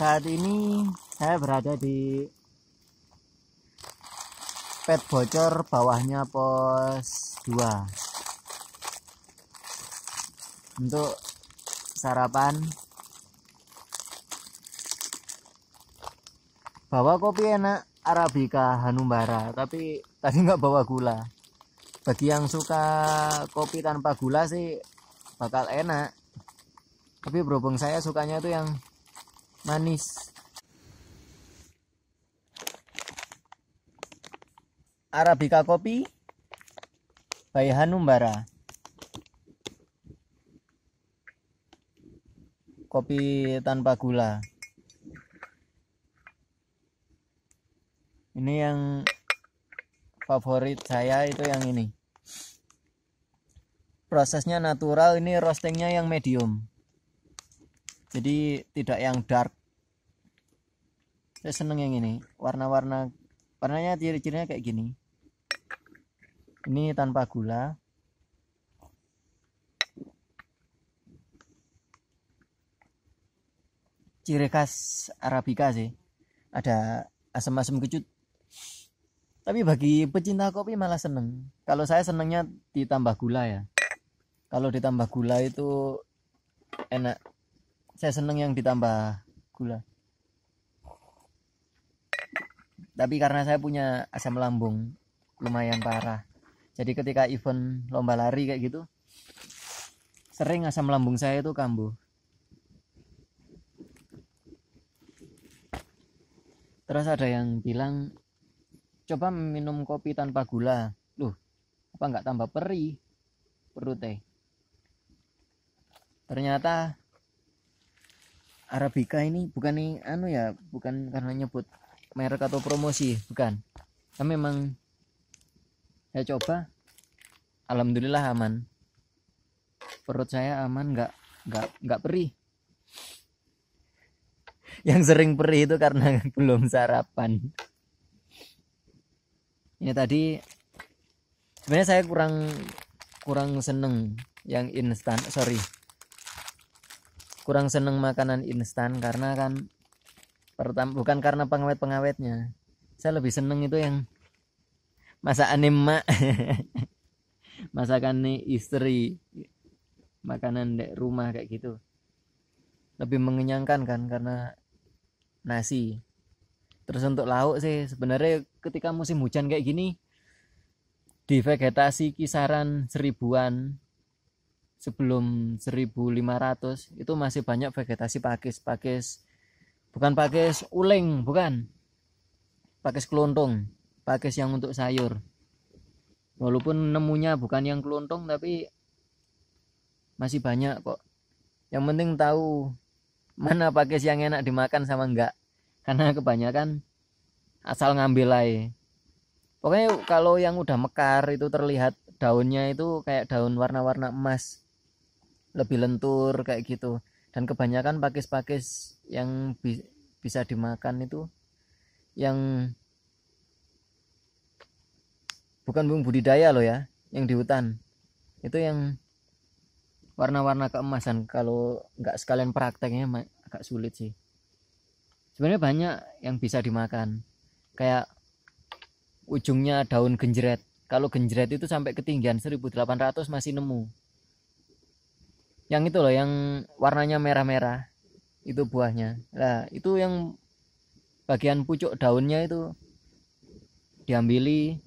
Saat ini saya berada di pet bocor bawahnya pos 2 untuk sarapan. Bawa kopi enak Arabica Hanumbara, tapi tadi nggak bawa gula. Bagi yang suka kopi tanpa gula sih bakal enak, tapi berhubung saya sukanya itu yang manis. Arabica kopi by Hanumbara, kopi tanpa gula. Ini yang favorit saya itu yang ini. Prosesnya natural, ini roastingnya yang medium, jadi tidak yang dark. Saya seneng yang ini, warnanya ciri-cirinya kayak gini. Ini tanpa gula. Ciri khas Arabica sih, ada asam-asam kecut. Tapi bagi pecinta kopi malah seneng. Kalau saya senengnya ditambah gula ya. Kalau ditambah gula itu enak. Saya seneng yang ditambah gula. Tapi karena saya punya asam lambung lumayan parah, jadi ketika event lomba lari kayak gitu, sering asam lambung saya itu kambuh. Terus ada yang bilang, coba minum kopi tanpa gula. Loh, apa nggak tambah perut teh? Ternyata Arabica ini bukan nih bukan karena nyebut merek atau promosi, bukan. Tapi memang saya coba, alhamdulillah aman. Perut saya aman, nggak perih. Yang sering perih itu karena belum sarapan. Ini tadi sebenarnya saya kurang seneng yang instan, kurang seneng makanan instan karena kan pertama bukan karena pengawet-pengawetnya. Saya lebih seneng itu yang masakan emak, masakan istri, makanan di rumah kayak gitu. Lebih mengenyangkan kan karena nasi. Terus untuk lauk sih sebenarnya ketika musim hujan kayak gini, di vegetasi kisaran 1000-an, sebelum 1500 itu masih banyak vegetasi pakis, bukan pakis uling, bukan, pakis kelonthong, pakis yang untuk sayur. Walaupun nemunya bukan yang kelonthong, tapi masih banyak kok. Yang penting tahu mana pakis yang enak dimakan sama enggak, karena kebanyakan asal ngambil aja. Pokoknya kalau yang udah mekar itu terlihat daunnya itu kayak daun warna-warna emas, lebih lentur kayak gitu. Dan kebanyakan pakis-pakis yang bisa dimakan itu yang bukan budidaya loh ya, yang di hutan itu yang warna-warna keemasan. Kalau nggak sekalian prakteknya agak sulit sih. Sebenarnya banyak yang bisa dimakan, kayak ujungnya daun genjret. Kalau genjret itu sampai ketinggian 1800 masih nemu. Yang itu loh, yang warnanya merah-merah, itu buahnya. Nah, itu yang bagian pucuk daunnya itu diambili,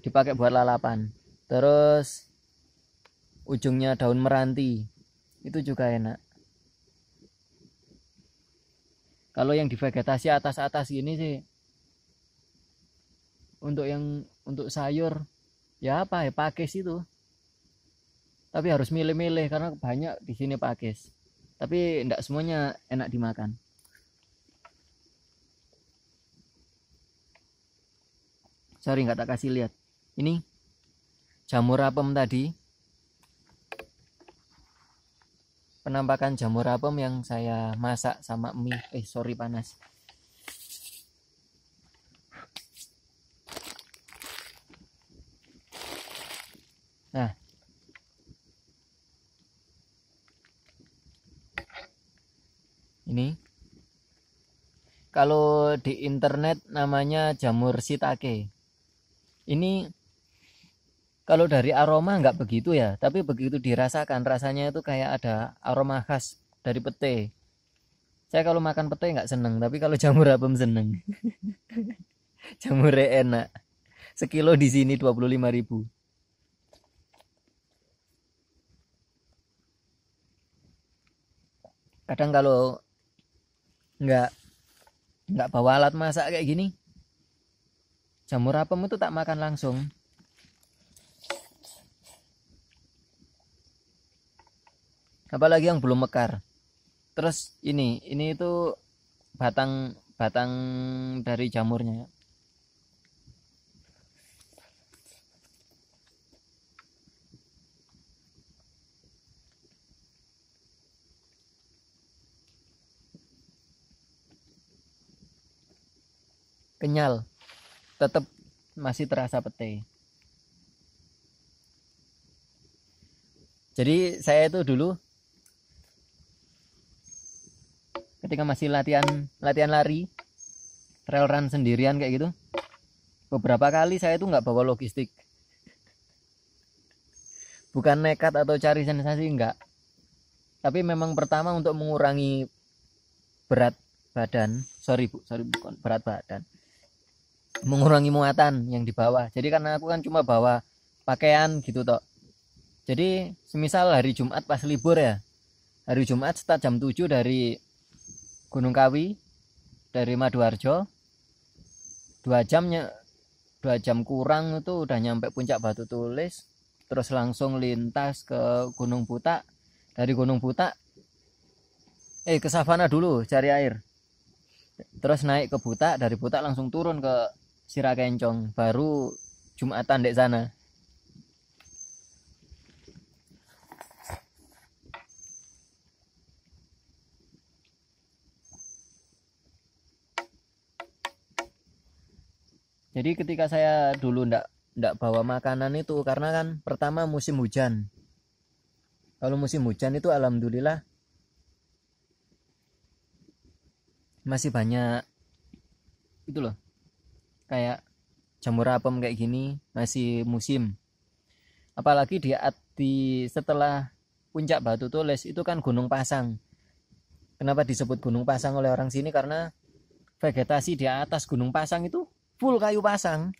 dipakai buat lalapan. Terus ujungnya daun meranti, itu juga enak. Kalau yang di vegetasi atas-atas gini sih, untuk sayur ya apa ya, pakis itu. Tapi harus milih-milih karena banyak di sini pakis. Tapi enggak semuanya enak dimakan. Sorry nggak tak kasih lihat. Ini jamur apem tadi. Penampakan jamur apem yang saya masak sama mie. Panas. Nah, ini kalau di internet namanya jamur shiitake. Ini kalau dari aroma nggak begitu ya, tapi begitu dirasakan rasanya itu kayak ada aroma khas dari pete. Saya kalau makan pete nggak seneng, tapi kalau jamur apem seneng. Jamurnya enak. Sekilo di sini 25.000. Kadang kalau nggak bawa alat masak kayak gini, jamur apem itu tak makan langsung. Apalagi yang belum mekar. Terus ini itu batang dari jamurnya. Kenyal, tetap masih terasa pete. Jadi saya itu dulu ketika masih latihan lari trail run sendirian kayak gitu, beberapa kali saya itu nggak bawa logistik. Bukan nekat atau cari sensasi, enggak, tapi memang pertama untuk mengurangi berat badan, bukan berat badan, mengurangi muatan yang di bawah. Jadi karena aku kan cuma bawa pakaian gitu toh. Jadi semisal hari Jumat pas libur ya, hari Jumat start jam 7 dari Gunung Kawi, dari Maduarjo, 2 jam kurang itu udah nyampe puncak Batu Tulis. Terus langsung lintas ke Gunung Butak. Dari Gunung Butak ke savana dulu cari air, terus naik ke Butak, dari Butak langsung turun ke Sirakencong, baru Jumatan dek sana. Jadi ketika saya dulu ndak bawa makanan itu karena kan pertama musim hujan. Kalau musim hujan itu alhamdulillah masih banyak itu loh, kayak jamur apem kayak gini, masih musim. Apalagi di setelah puncak Batu Tulis itu kan Gunung Pasang. Kenapa disebut Gunung Pasang oleh orang sini? Karena vegetasi di atas Gunung Pasang itu full kayu pasang.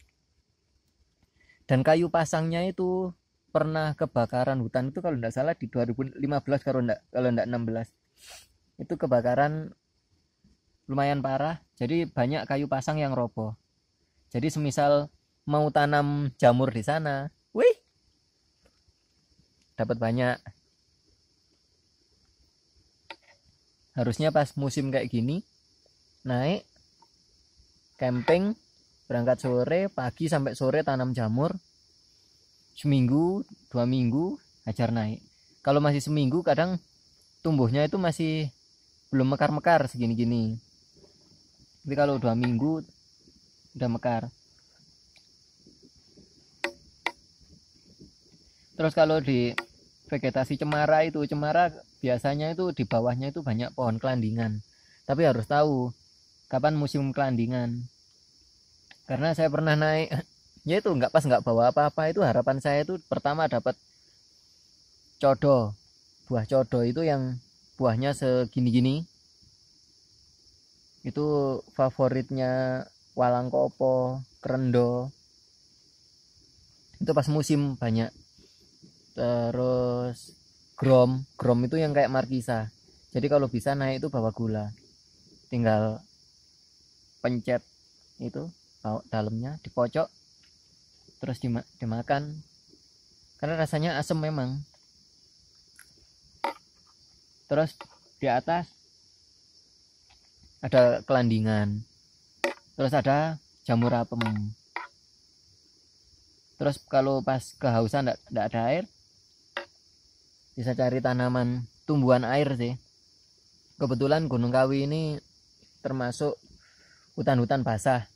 Dan kayu pasangnya itu pernah kebakaran hutan itu kalau tidak salah di 2015 kalau tidak 16. Itu kebakaran lumayan parah. Jadi banyak kayu pasang yang roboh. Jadi semisal mau tanam jamur di sana, wih, dapat banyak. Harusnya pas musim kayak gini naik camping, berangkat sore, pagi sampai sore tanam jamur, seminggu 2 minggu hajar naik. Kalau masih seminggu kadang tumbuhnya itu masih belum mekar-mekar segini-gini, tapi kalau 2 minggu udah mekar. Terus kalau di vegetasi cemara biasanya itu di bawahnya itu banyak pohon kelandingan, tapi harus tahu kapan musim kelandingan. Karena saya pernah naik ya itu nggak bawa apa-apa, itu harapan saya itu pertama dapat codo, buah codo itu yang buahnya segini-gini, itu favoritnya Walangkopo, Krendo, itu pas musim banyak. Terus grom itu yang kayak markisa. Jadi kalau bisa naik itu bawa gula, tinggal pencet itu dalamnya dipocok terus dimakan, karena rasanya asam memang. Terus di atas ada kelandingan, terus ada jamur apem. Terus kalau pas kehausan enggak ada air, bisa cari tanaman tumbuhan air sih. Kebetulan Gunung Kawi ini termasuk hutan-hutan basah,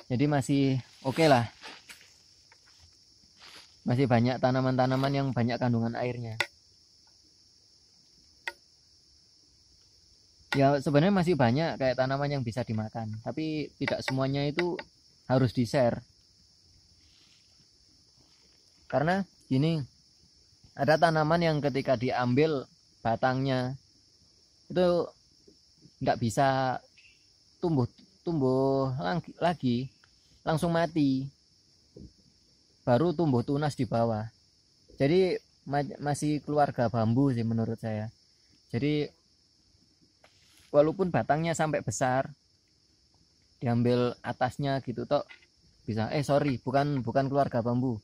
jadi masih oke lah, masih banyak tanaman-tanaman yang banyak kandungan airnya. Ya sebenarnya masih banyak kayak tanaman yang bisa dimakan, tapi tidak semuanya itu harus di share. Karena gini, ada tanaman yang ketika diambil batangnya itu nggak bisa tumbuh tumbuh lagi, langsung mati, baru tumbuh tunas di bawah. Jadi masih keluarga bambu sih menurut saya. Jadi walaupun batangnya sampai besar, diambil atasnya gitu toh bisa. Sorry, bukan keluarga bambu,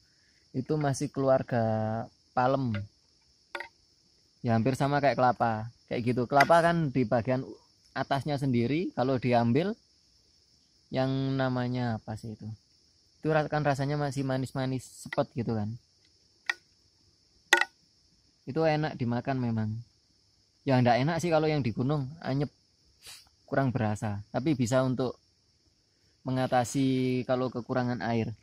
itu masih keluarga palem. Ya hampir sama kayak kelapa, kayak gitu. Kelapa kan di bagian atasnya sendiri kalau diambil, yang namanya apa sih itu kan rasanya masih manis-manis sepet gitu kan, itu enak dimakan memang. Ya enggak enak sih kalau yang di gunung, anyep, kurang berasa, tapi bisa untuk mengatasi kalau kekurangan air.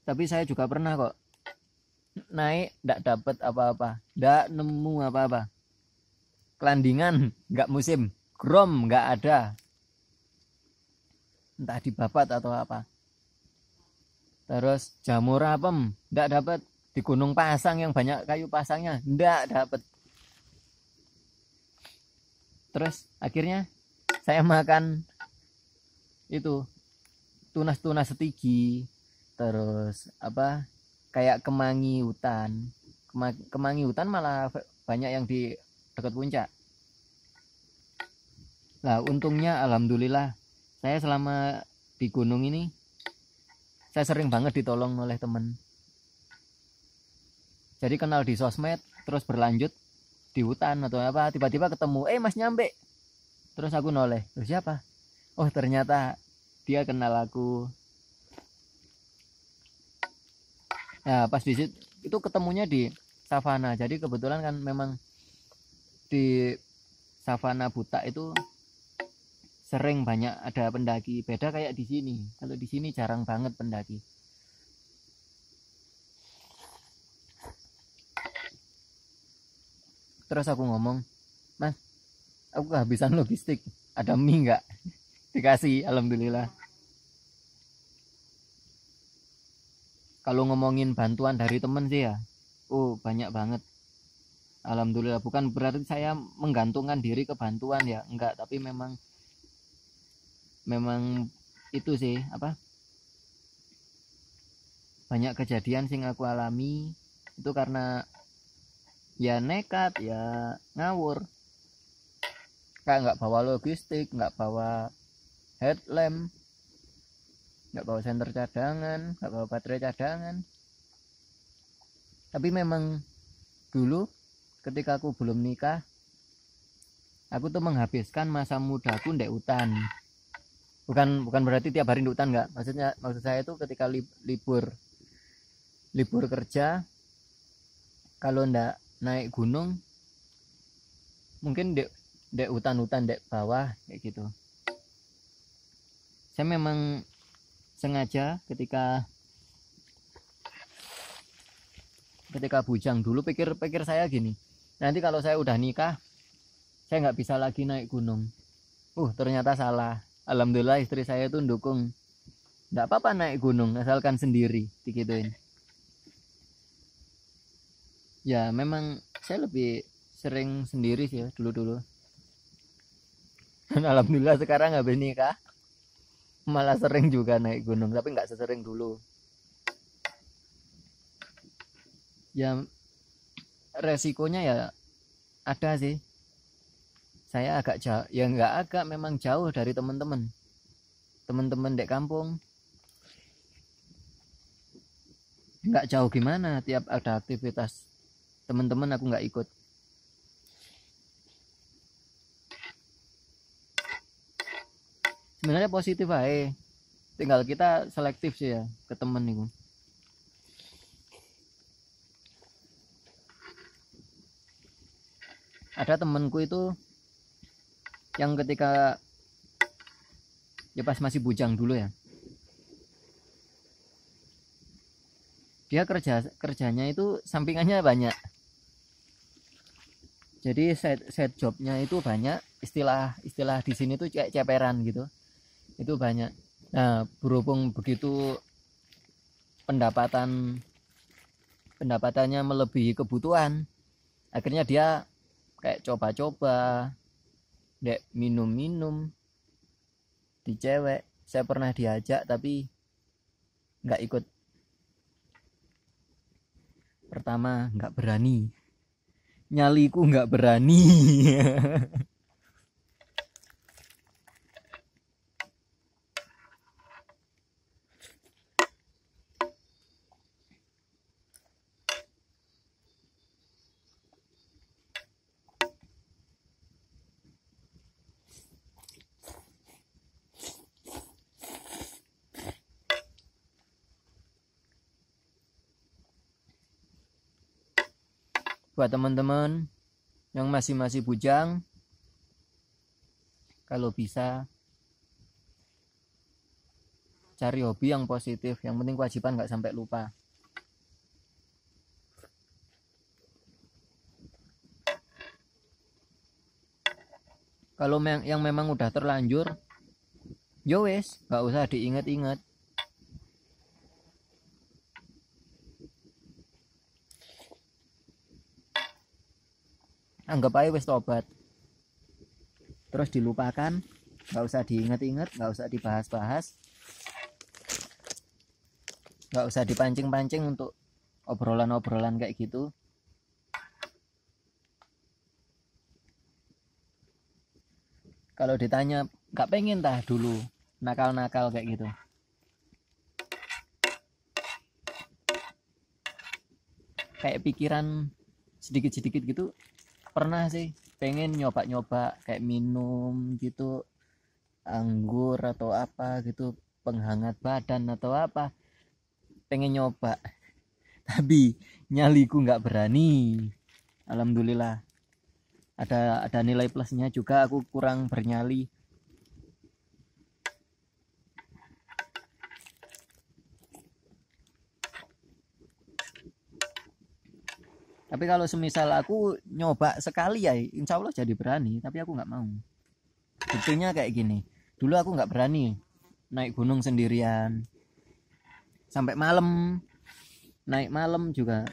Tapi saya juga pernah kok naik enggak dapat apa-apa, enggak nemu apa-apa. Kelandingan enggak musim, grom enggak ada, entah dibabat atau apa. Terus jamur apem enggak dapat, di Gunung Pasang yang banyak kayu pasangnya enggak dapat. Terus akhirnya saya makan itu tunas-tunas setigi, terus apa kayak kemangi hutan. Kemangi hutan malah banyak yang di dekat puncak. Nah untungnya alhamdulillah saya selama di gunung ini saya sering banget ditolong oleh temen. Jadi kenal di sosmed, terus berlanjut di hutan atau apa, tiba-tiba ketemu, mas nyampe. Terus aku noleh, terus siapa? Oh ternyata dia kenal aku. Nah pas di situ itu ketemunya di savana. Jadi kebetulan kan memang di savana Buta itu sering banyak ada pendaki. Beda kayak di sini. Kalau di sini jarang banget pendaki. Terus aku ngomong, mas, aku kehabisan logistik, ada mie nggak? Dikasih, alhamdulillah. Kalau ngomongin bantuan dari temen sih ya, banyak banget, alhamdulillah. Bukan berarti saya menggantungkan diri ke bantuan ya, enggak, tapi memang itu sih apa, banyak kejadian sing aku alami itu karena ya nekat, ya ngawur, kayak nggak bawa logistik, nggak bawa headlamp, nggak bawa senter cadangan, nggak bawa baterai cadangan. Tapi memang dulu ketika aku belum nikah, aku tuh menghabiskan masa mudaku ndek hutan. Bukan berarti tiap hari di hutan, nggak. Maksud saya itu ketika libur kerja, kalau ndak naik gunung, mungkin dek hutan-hutan dek bawah kayak gitu. Saya memang sengaja ketika bujang dulu pikir saya gini, nanti kalau saya udah nikah saya nggak bisa lagi naik gunung. Ternyata salah. Alhamdulillah istri saya tuh dukung, nggak apa-apa naik gunung asalkan sendiri, digituin. Ya memang saya lebih sering sendiri sih ya dulu. Dan alhamdulillah sekarang habis nikah malah sering juga naik gunung, tapi nggak sesering dulu. Ya resikonya ya ada sih. Saya agak jauh, ya nggak agak, memang jauh dari teman-teman dek kampung. Nggak jauh gimana, tiap ada aktivitas teman-teman aku nggak ikut. Sebenarnya positif aja, tinggal kita selektif sih ya ke temen itu. Ada temenku itu yang ketika ya pas masih bujang dulu ya, dia kerjanya itu sampingannya banyak. Jadi side jobnya itu banyak, istilah di sini tuh kayak ceperan gitu, itu banyak. Nah, berhubung begitu pendapatannya melebihi kebutuhan, akhirnya dia kayak coba-coba, dek minum-minum di cewek. Saya pernah diajak tapi nggak ikut. Pertama nggak berani, nyaliku nggak berani. Buat teman-teman yang masih bujang, kalau bisa cari hobi yang positif, yang penting kewajiban nggak sampai lupa. Kalau yang memang udah terlanjur, yo wes nggak usah diinget-inget. Anggap aja wes tobat, terus dilupakan, nggak usah diinget-inget, nggak usah dibahas-bahas, nggak usah dipancing-pancing untuk obrolan-obrolan kayak gitu. Kalau ditanya nggak pengen tah dulu nakal-nakal kayak gitu, kayak pikiran sedikit-sedikit gitu, pernah sih pengen nyoba-nyoba kayak minum gitu, anggur atau apa gitu, penghangat badan atau apa, pengen nyoba. Tapi nyaliku nggak berani. Alhamdulillah ada nilai plusnya juga, aku kurang bernyali. Tapi kalau semisal aku nyoba sekali ya insya Allah jadi berani, tapi aku nggak mau. Buktinya kayak gini, dulu aku nggak berani naik gunung sendirian sampai malam, naik malam juga.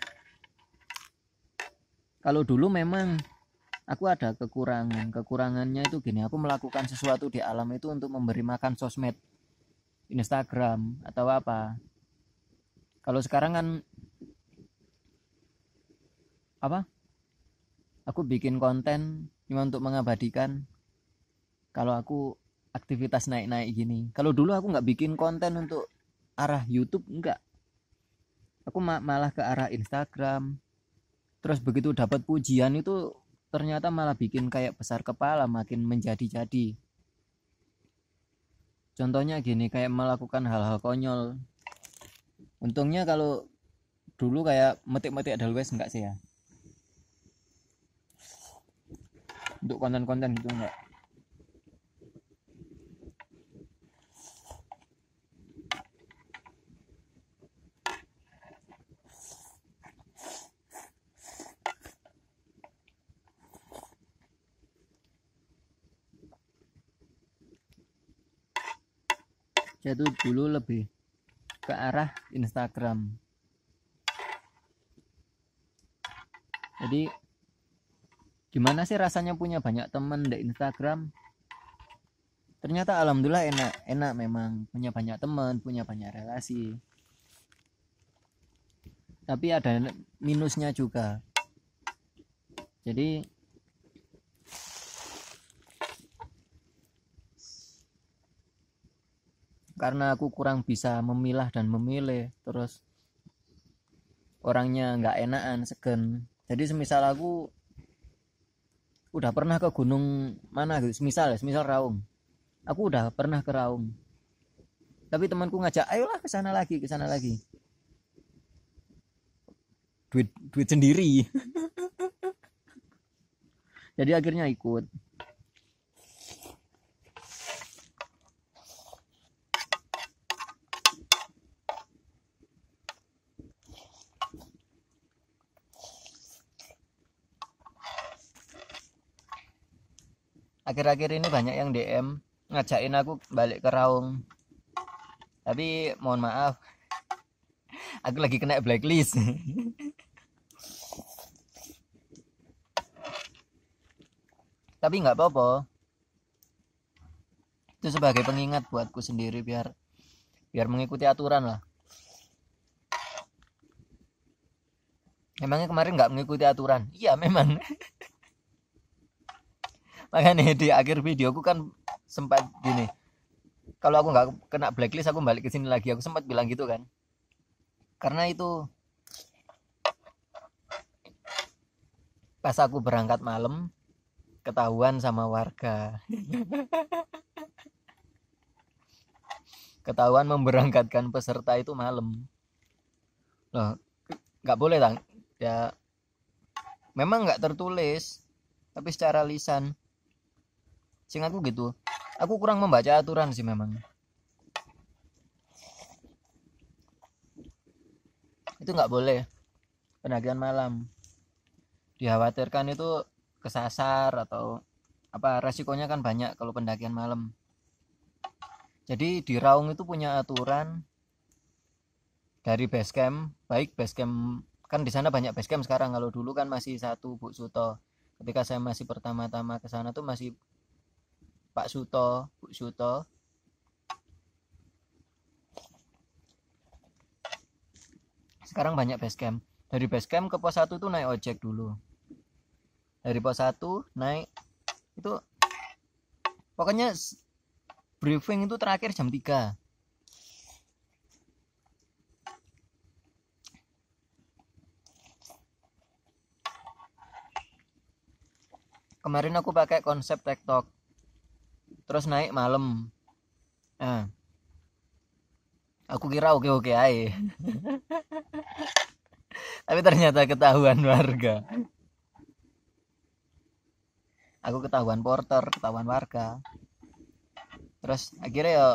Kalau dulu memang aku ada kekurangannya itu gini, aku melakukan sesuatu di alam itu untuk memberi makan sosmed, Instagram atau apa. Kalau sekarang kan apa, aku bikin konten cuma untuk mengabadikan kalau aku aktivitas naik-naik gini. Kalau dulu aku nggak bikin konten untuk arah YouTube, enggak, aku malah ke arah Instagram. Terus begitu dapat pujian itu ternyata malah bikin kayak besar kepala, makin menjadi-jadi. Contohnya gini, kayak melakukan hal-hal konyol. Untungnya kalau dulu kayak metik-metik Edelweiss enggak sih ya, untuk konten-konten gitu enggak. Saya tuh dulu lebih ke arah Instagram. Jadi gimana sih rasanya punya banyak teman di Instagram? Ternyata alhamdulillah enak memang punya banyak teman, punya banyak relasi. Tapi ada minusnya juga. Jadi karena aku kurang bisa memilah dan memilih, terus orangnya nggak enakan, segen. Jadi semisal aku udah pernah ke gunung mana gitu, semisal Raung, aku udah pernah ke Raung, tapi temanku ngajak ayolah ke sana lagi, duit sendiri. Jadi akhirnya ikut. akhir-akhir ini banyak yang DM ngajakin aku balik ke Raung, tapi mohon maaf aku lagi kena blacklist. Tapi nggak apa-apa, itu sebagai pengingat buatku sendiri, biar mengikuti aturan lah. Emangnya kemarin nggak mengikuti aturan? Iya memang. Makanya di akhir videoku kan sempat gini, kalau aku nggak kena blacklist aku balik ke sini lagi, aku sempat bilang gitu kan, karena itu pas aku berangkat malam ketahuan sama warga. Ketahuan memberangkatkan peserta itu malam. Loh, nggak boleh tang ya, memang nggak tertulis tapi secara lisan sing aku gitu, aku kurang membaca aturan sih memang. Itu nggak boleh pendakian malam, dikhawatirkan itu kesasar atau apa, resikonya kan banyak kalau pendakian malam. Jadi di Raung itu punya aturan dari base camp, baik base camp kan di sana banyak base camp sekarang. Kalau dulu kan masih satu Bu Suto. Ketika saya masih pertama-tama ke sana tuh masih Pak Suto, Bu Suto. Sekarang banyak base camp. Dari base camp ke pos 1 tuh naik ojek dulu. Dari pos 1 naik itu pokoknya briefing itu terakhir jam 3. Kemarin aku pakai konsep TikTok, terus naik malam. Nah, aku kira oke-oke aja. Tapi ternyata ketahuan warga. Aku ketahuan porter, ketahuan warga. Terus akhirnya ya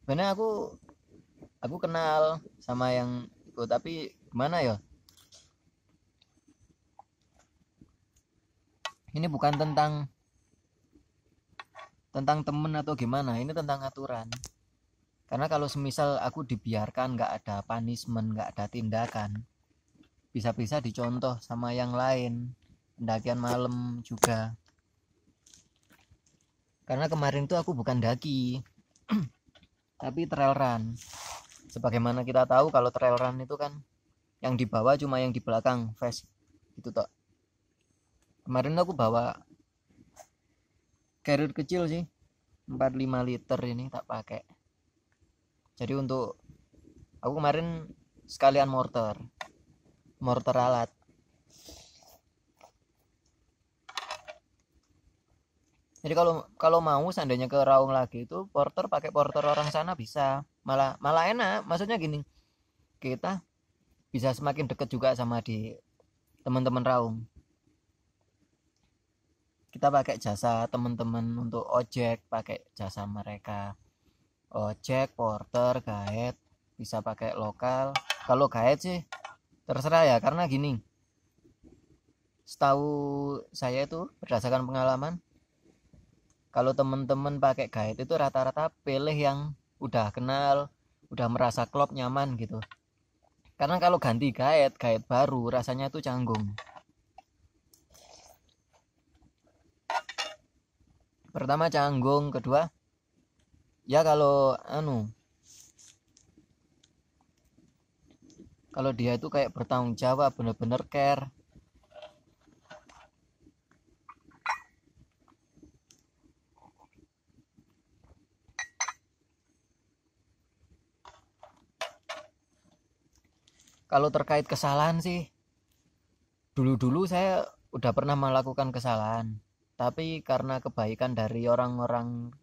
bener aku kenal sama yang ikut, tapi gimana ya? Ini bukan tentang temen atau gimana, ini tentang aturan. Karena kalau semisal aku dibiarkan, nggak ada punishment, nggak ada tindakan, bisa-bisa dicontoh sama yang lain pendakian malam juga. Karena kemarin tuh aku bukan daki tapi trail run. Sebagaimana kita tahu kalau trail run itu kan yang dibawa cuma yang di belakang vest itu toh. Kemarin aku bawa carrier kecil sih, 45 liter ini tak pakai. Jadi untuk aku kemarin sekalian mortar alat. Jadi kalau mau seandainya ke Raung lagi itu porter, pakai porter orang sana bisa. Malah enak. Maksudnya gini, kita bisa semakin dekat juga sama di teman-teman Raung. Kita pakai jasa teman-teman untuk ojek, pakai jasa mereka. Ojek, porter, guide, bisa pakai lokal. Kalau guide sih terserah ya, karena gini. Setahu saya itu berdasarkan pengalaman, kalau temen-temen pakai guide itu rata-rata pilih yang udah kenal, udah merasa klop, nyaman gitu. Karena kalau ganti guide baru rasanya tuh canggung. Pertama canggung, kedua ya kalau dia itu kayak bertanggung jawab, bener-bener care. Kalau terkait kesalahan sih, dulu saya udah pernah melakukan kesalahan, tapi karena kebaikan dari orang-orang,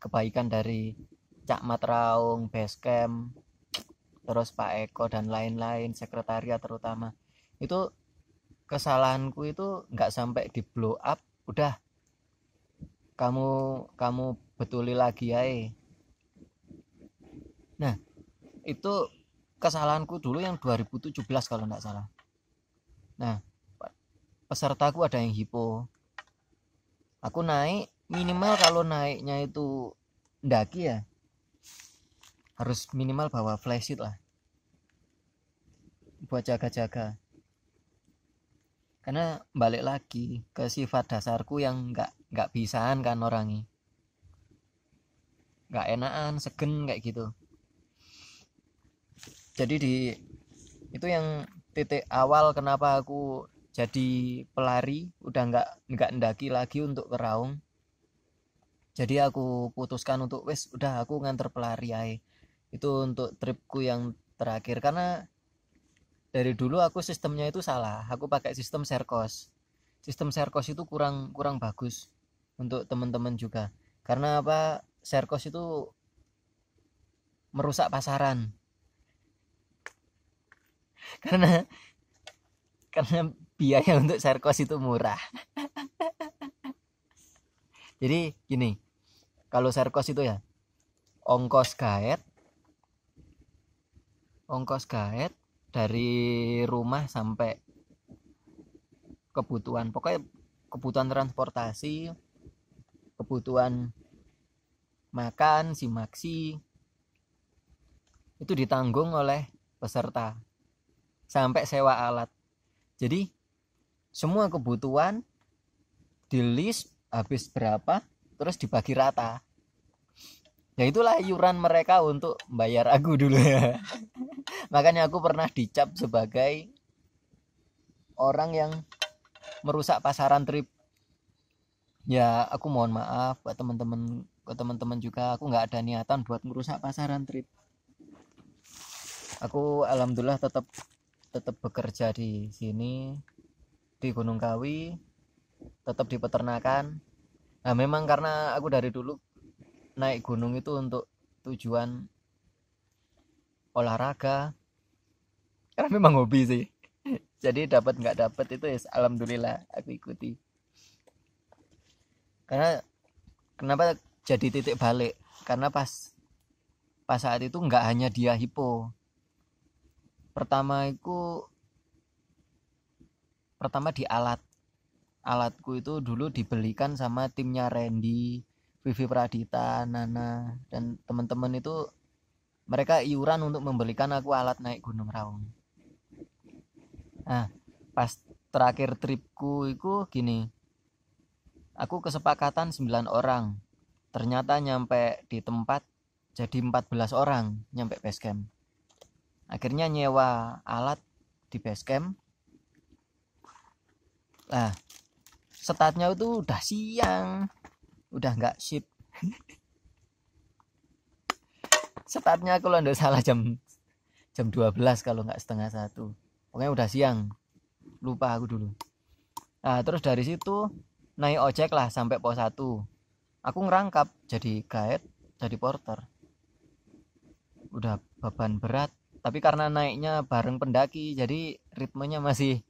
kebaikan dari Cak Mat Raung, Basecamp, terus Pak Eko dan lain-lain, sekretariat terutama, itu kesalahanku itu nggak sampai di blow up, udah kamu betuli lagi ya. Nah itu kesalahanku dulu yang 2017 kalau nggak salah. Nah pesertaku ada yang hipo, aku naik minimal kalau naiknya itu ndaki ya harus minimal bawa flashlight lah buat jaga-jaga. Karena balik lagi ke sifat dasarku yang nggak bisaan kan orangnya, nggak enakan, segen kayak gitu. Jadi itu yang titik awal kenapa aku jadi pelari, udah nggak ndaki lagi untuk ke Raung. Jadi aku putuskan untuk udah aku nganter pelari aja. Itu untuk tripku yang terakhir, karena dari dulu aku sistemnya itu salah. Aku pakai sistem Serkos. Sistem Serkos itu kurang bagus untuk teman-teman juga. Karena apa? Serkos itu merusak pasaran. Karena biaya untuk Serkos itu murah. Jadi gini, kalau Serkos itu ya ongkos gaet dari rumah sampai kebutuhan, pokoknya kebutuhan transportasi, kebutuhan makan, simaksi itu ditanggung oleh peserta sampai sewa alat. Jadi semua kebutuhan di list habis berapa terus dibagi rata. Ya itulah iuran mereka untuk bayar aku dulu ya. Makanya aku pernah dicap sebagai orang yang merusak pasaran trip. Ya aku mohon maaf buat teman-teman juga, aku nggak ada niatan buat merusak pasaran trip. Aku alhamdulillah tetap bekerja di sini di Gunung Kawi, tetap di peternakan. Nah memang karena aku dari dulu naik gunung itu untuk tujuan olahraga, karena memang hobi sih. Jadi dapat nggak dapat itu ya alhamdulillah aku ikuti. Karena kenapa jadi titik balik, karena pas saat itu nggak hanya dia hipo. Pertama di alatku itu dulu dibelikan sama timnya Randy, Vivi Pradita, Nana, dan teman-teman itu mereka iuran untuk membelikan aku alat naik Gunung Raung. Nah, pas terakhir tripku itu gini, aku kesepakatan 9 orang, ternyata nyampe di tempat jadi 14 orang nyampe base camp. Akhirnya nyewa alat di base camp. Nah, startnya itu udah siang, udah nggak shift. Startnya kalau nggak salah jam 12 kalau nggak setengah 1. Pokoknya udah siang, lupa aku dulu. Nah terus dari situ naik ojek lah sampai pos 1. Aku ngerangkap jadi guide, jadi porter. Udah beban berat, tapi karena naiknya bareng pendaki jadi ritmenya masih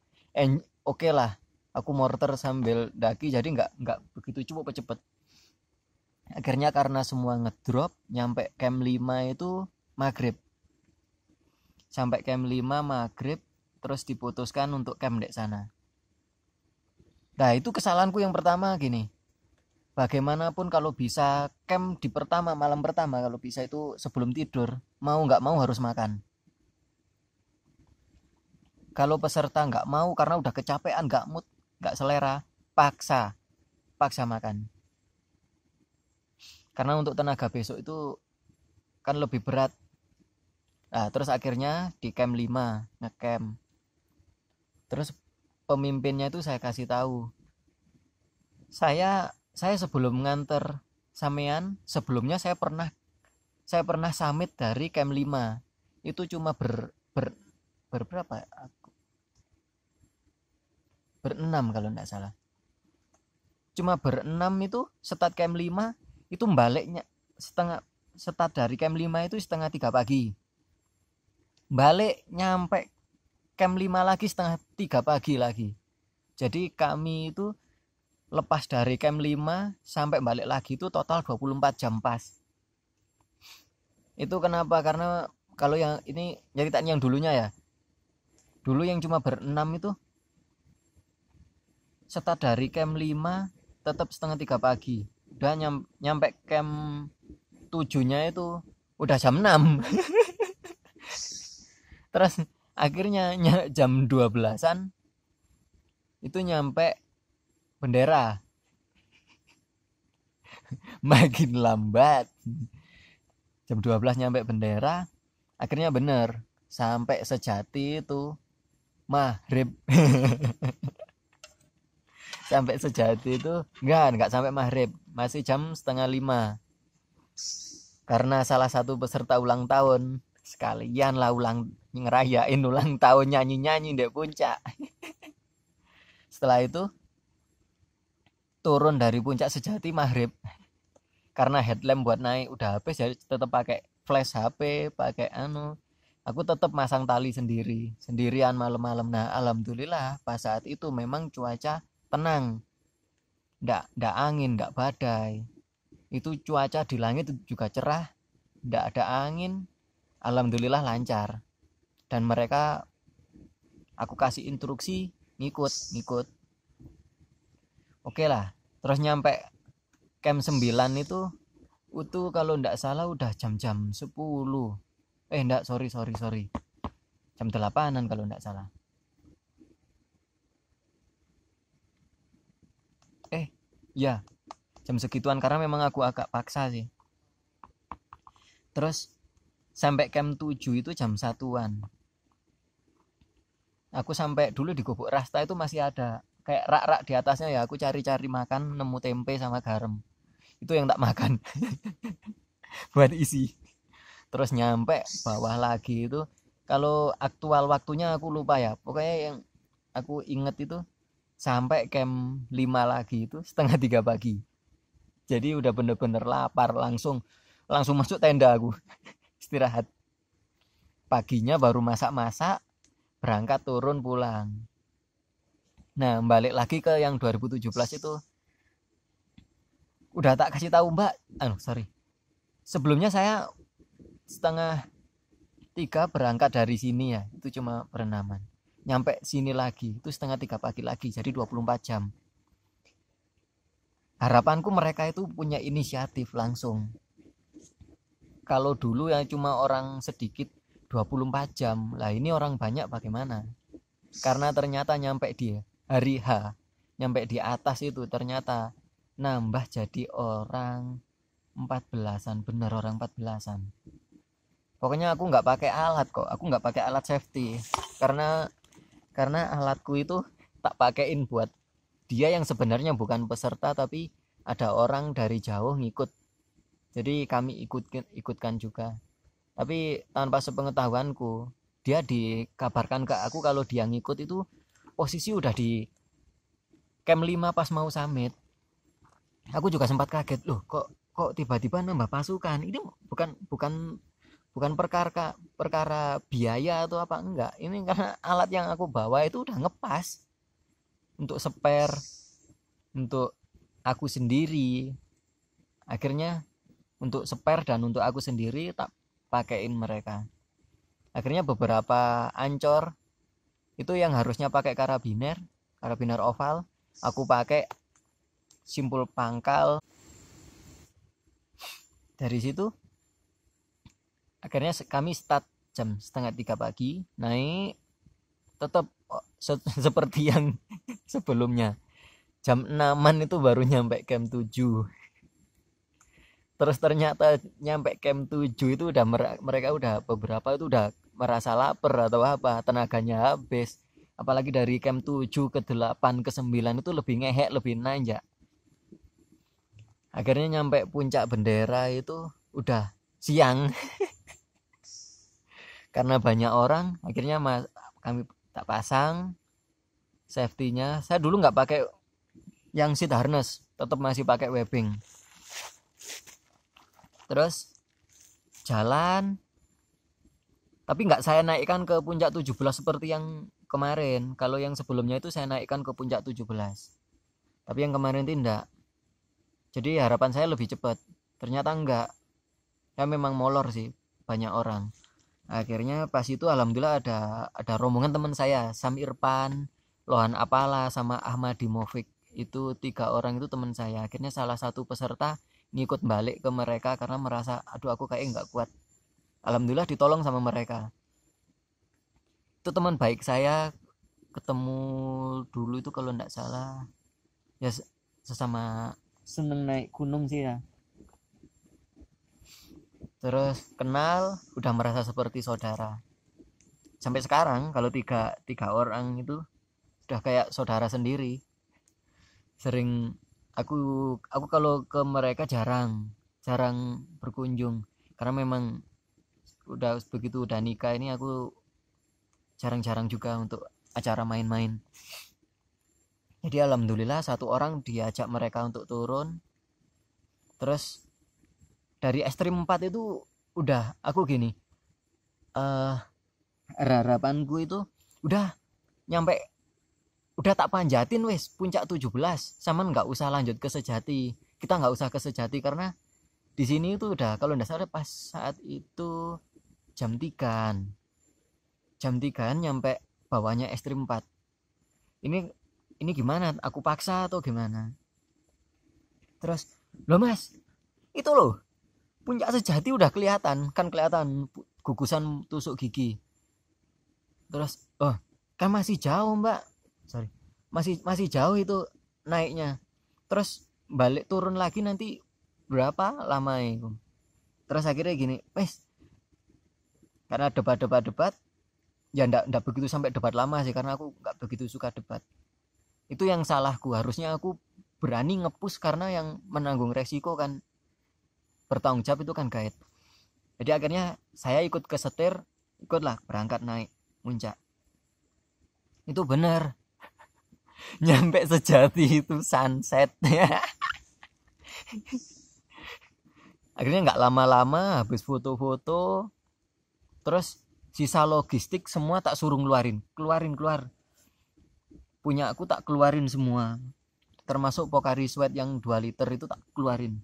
oke lah. Aku morter sambil daki jadi nggak begitu cepet. Akhirnya karena semua ngedrop, nyampe camp 5 itu maghrib. Sampai camp 5 maghrib, terus diputuskan untuk camp di sana. Nah itu kesalahanku yang pertama gini. Bagaimanapun kalau bisa camp di malam pertama kalau bisa itu sebelum tidur, mau nggak mau harus makan. Kalau peserta nggak mau karena udah kecapean, nggak mood, nggak selera, paksa makan. Karena untuk tenaga besok itu kan lebih berat. Nah terus akhirnya di camp 5 ngecamp. Terus pemimpinnya itu saya kasih tahu, saya sebelum nganter sampean, sebelumnya saya pernah summit dari camp 5 itu cuma berberapa, berenam kalau enggak salah, cuma berenam itu start camp 5 itu baliknya start dari camp 5 itu setengah 3 pagi, balik nyampe camp 5 lagi setengah 3 pagi lagi. Jadi kami itu lepas dari camp 5 sampai balik lagi itu total 24 jam pas. Itu kenapa? Karena kalau yang ini ceritanya yang dulunya ya, dulu yang cuma berenam itu start dari camp 5 tetap setengah 3 pagi. udah nyampe camp 7-nya itu udah jam 6. Terus akhirnya jam 12-an itu nyampe bendera. Makin lambat. Jam 12 nyampe bendera, akhirnya bener sampai Sejati itu maghrib. Sampai Sejati itu enggak sampai maghrib, masih jam 4:30. Karena salah satu peserta ulang tahun, sekalian lah ngerayain ulang tahun, nyanyi-nyanyi di puncak. Setelah itu turun dari puncak Sejati maghrib. Karena headlamp buat naik udah habis, jadi tetap pakai flash HP, pakai aku tetap masang tali sendirian malam-malam. Nah, alhamdulillah pas saat itu memang cuaca tenang, ndak angin, ndak badai. Itu cuaca di langit juga cerah, ndak ada angin, alhamdulillah lancar. Dan mereka, aku kasih instruksi, ngikut. Oke lah, terus nyampe camp 9 itu kalau ndak salah udah jam-jam 10. Ndak, sorry. Jam 8-an kalau ndak salah. Ya, jam segituan karena memang aku agak paksa sih. Terus sampai camp 7 itu jam 1-an. Aku sampai dulu di Gubuk Rasta itu masih ada kayak rak-rak di atasnya ya, aku cari-cari makan, nemu tempe sama garam. Itu yang tak makan. Buat isi. Terus nyampe bawah lagi itu, kalau aktual waktunya aku lupa ya. Pokoknya yang aku inget itu sampai camp 5 lagi itu 2:30 pagi. Jadi udah bener-bener lapar, langsung masuk tenda aku. Istirahat. Paginya baru masak-masak, berangkat turun pulang. Nah, balik lagi ke yang 2017 itu. Udah tak kasih tahu Mbak. Sebelumnya saya 2:30 berangkat dari sini ya. Itu cuma perenaman. Nyampe sini lagi itu 2:30 pagi lagi, jadi 24 jam. Harapanku mereka itu punya inisiatif langsung. Kalau dulu yang cuma orang sedikit 24 jam, lah ini orang banyak bagaimana? Karena ternyata nyampe di hari H, nyampe di atas itu ternyata nambah jadi orang 14-an, bener orang 14-an. Pokoknya aku nggak pakai alat kok, aku nggak pakai alat safety karena alatku itu tak pakein buat dia yang sebenarnya bukan peserta tapi ada orang dari jauh ngikut, jadi kami ikutkan juga. Tapi tanpa sepengetahuanku, dia dikabarkan ke aku kalau dia ngikut itu posisi udah di camp 5 pas mau summit. Aku juga sempat kaget, loh kok tiba-tiba nambah pasukan. Ini bukan perkara biaya atau apa, enggak. Ini karena alat yang aku bawa itu udah ngepas untuk spare untuk aku sendiri. Akhirnya untuk spare dan untuk aku sendiri tak pakein mereka. Akhirnya beberapa ancor itu yang harusnya pakai karabiner oval, aku pakai simpul pangkal. Dari situ akhirnya kami start jam 2:30 pagi, naik tetap seperti yang sebelumnya. Jam 6-an itu baru nyampe camp 7. Terus ternyata nyampe camp 7 itu udah mereka udah beberapa itu udah merasa lapar atau apa, tenaganya habis. Apalagi dari camp 7 ke 8 ke 9 itu lebih ngehek, lebih nanjak. Akhirnya nyampe puncak bendera itu udah siang. Karena banyak orang, akhirnya kami tak pasang safety-nya. Saya dulu nggak pakai yang seat harness, tetap masih pakai webbing. Terus jalan, tapi nggak saya naikkan ke puncak 17 seperti yang kemarin. Kalau yang sebelumnya itu saya naikkan ke puncak 17, tapi yang kemarin tidak. Jadi harapan saya lebih cepat, ternyata enggak. Ya memang molor sih, banyak orang. Akhirnya pas itu alhamdulillah ada rombongan teman saya, Sam Irfan, Lohan Apala sama Ahmad Dimovic. itu 3 orang itu teman saya. Akhirnya salah satu peserta ngikut balik ke mereka karena merasa aduh aku kayak nggak kuat. Alhamdulillah ditolong sama mereka. Itu teman baik saya, ketemu dulu itu kalau nggak salah ya sesama seneng naik gunung sih ya. Terus kenal, udah merasa seperti saudara. Sampai sekarang kalau tiga orang itu udah kayak saudara sendiri. Sering aku kalau ke mereka jarang berkunjung karena memang udah begitu udah nikah ini aku jarang-jarang juga untuk acara main-main. Jadi alhamdulillah satu orang diajak mereka untuk turun. Terus dari ekstrim 4 itu udah aku gini, harapanku itu udah nyampe, udah tak panjatin wes puncak 17, sama nggak usah lanjut ke Sejati, kita nggak usah ke Sejati karena di sini itu udah kalau nggak salah pas saat itu jam 3 nyampe bawahnya ekstrim 4. Ini gimana, aku paksa atau gimana? Terus loh mas, itu loh puncak Sejati udah kelihatan gugusan tusuk gigi. Terus oh kan masih jauh mbak, sorry, masih jauh itu naiknya. Terus balik turun lagi nanti berapa lama itu. Terus akhirnya gini, wes karena debat ya ndak begitu sampai debat lama sih karena aku nggak begitu suka debat. Itu yang salahku, harusnya aku berani ngepush karena yang menanggung resiko kan, bertanggung jawab itu kan guide. Jadi akhirnya saya ikut ke setir, ikutlah berangkat naik puncak. Itu bener nyampe Sejati itu sunset. Akhirnya nggak lama-lama habis foto-foto, terus sisa logistik semua tak suruh keluar. Punya aku tak keluarin semua, termasuk Pocari Sweat yang 2 liter itu tak keluarin.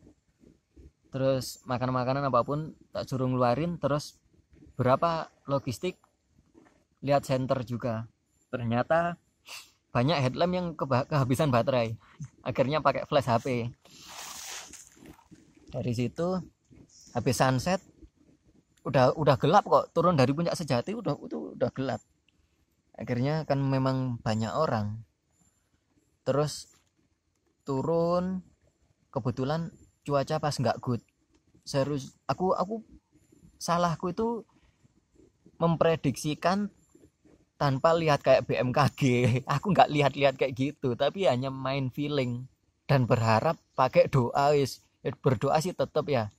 Terus makanan apapun tak suruh ngeluarin. Terus berapa logistik, lihat center juga, ternyata banyak headlamp yang kehabisan baterai. Akhirnya pakai flash HP. Dari situ habis sunset udah gelap kok, turun dari puncak Sejati udah gelap. Akhirnya kan memang banyak orang. Terus turun, kebetulan cuaca pas nggak good. Serius, aku salahku itu memprediksikan tanpa lihat kayak BMKG. Aku nggak lihat kayak gitu, tapi hanya main feeling dan berharap pakai doa. Berdoa sih tetap ya,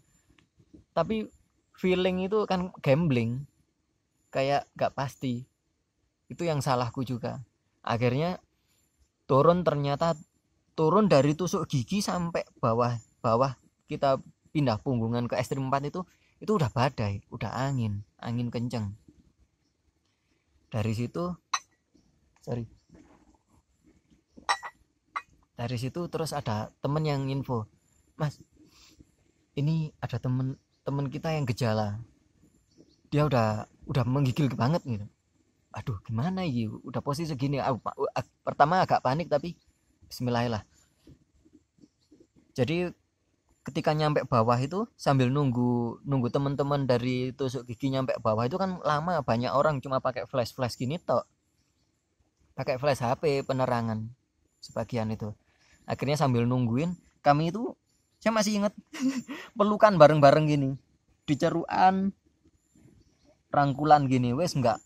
tapi feeling itu kan gambling, kayak nggak pasti. Itu yang salahku juga. Akhirnya ternyata turun dari tusuk gigi sampai bawah kita pindah punggungan ke ekstrim 4 itu udah badai, udah angin kenceng. Dari situ terus ada temen yang info, mas ini ada temen kita yang gejala, dia udah menggigil banget gitu. Aduh gimana ya, udah posisi segini. Pertama agak panik tapi bismillah lah. Jadi ketika nyampe bawah itu sambil nunggu teman-teman dari tusuk gigi nyampe bawah itu kan lama, banyak orang cuma pakai flash gini tok, pakai flash HP penerangan sebagian itu. Akhirnya sambil nungguin kami itu, saya masih ingat pelukan bareng-bareng gini di ceruan, rangkulan gini, wes nggak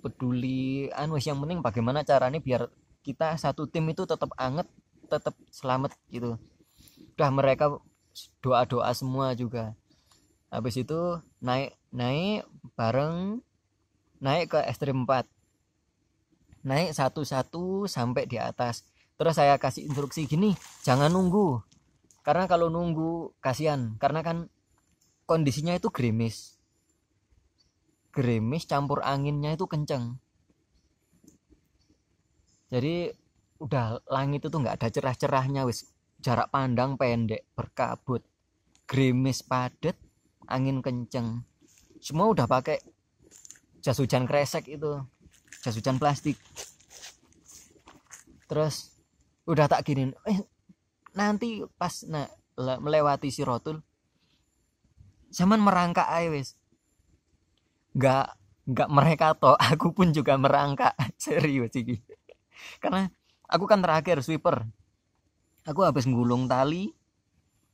peduli wes yang penting bagaimana caranya biar kita satu tim itu tetap anget, tetap selamat gitu. Udah mereka doa semua juga. Habis itu naik bareng, naik ke ekstrim 4, naik satu-satu sampai di atas. Terus saya kasih instruksi gini, jangan nunggu, karena kalau nunggu kasihan, karena kan kondisinya itu gerimis campur anginnya itu kenceng. Jadi udah langit itu nggak ada cerah-cerahnya, wis jarak pandang pendek, berkabut, gerimis padat, angin kenceng. Semua udah pakai jas hujan kresek itu, jas hujan plastik. Terus Udah tak giniin, nanti pas melewati Sirotul zaman merangkak ae wis. Nggak nggak mereka toh, aku pun juga merangkak. Serius iki. Karena aku kan terakhir sweeper. Aku habis nggulung tali,